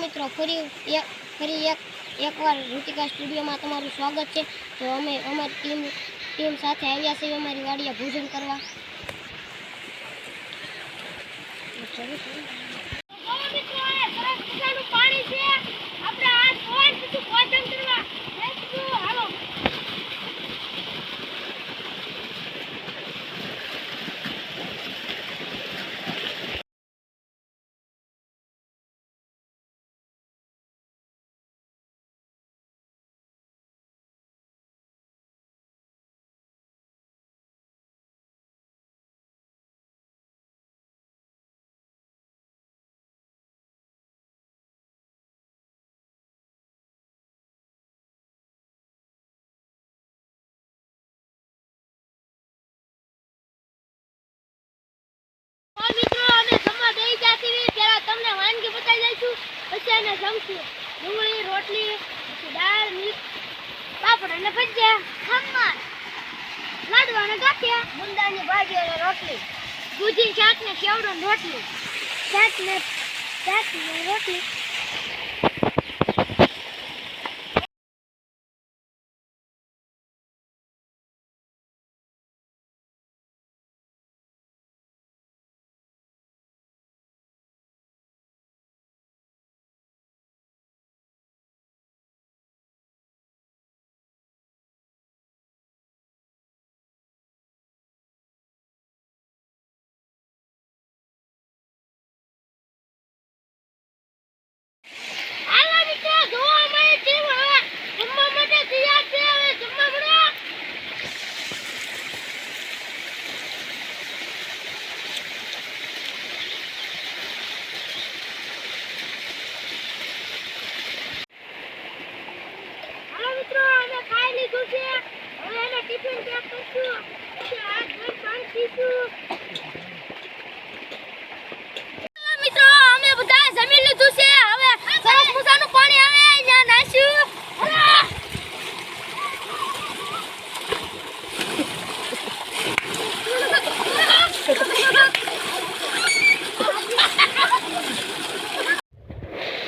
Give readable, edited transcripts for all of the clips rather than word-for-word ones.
મિત્રો ફરી એકવાર ઋતિકા સ્ટુડિયોમાં તમારું સ્વાગત છે। તો અમે અમારી ટીમ સાથે આવ્યા છીએ અમારી વાડીએ ભોજન કરવા। डूंगળી रोटली दाल मिक्स पापड़ અને ભજીયા ખમણ લાડવા અને ગાંઠિયા ગુંદાની ભાજી અને રોટલી દૂધી શાક ને સેવડો રોટલી શાક ને રોટલી।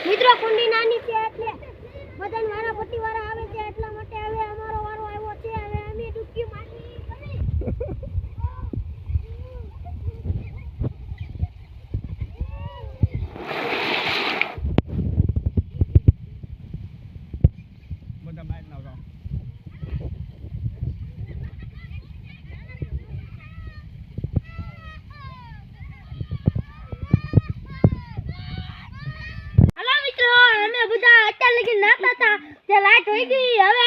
મિત્રો કુંડી નાની છે એટલે બધાને વારા પટ્ટી વાળા આવે છે એટલા માટે હવે અમારો વારો આવ્યો છે। હવે અમે ડૂબકી મારી બધા બહાર ના આવો। હાલો મિત્રો અમે બધા અત્યારે લગી નાતા હતા તે લાઈટ હોઈ ગઈ હવે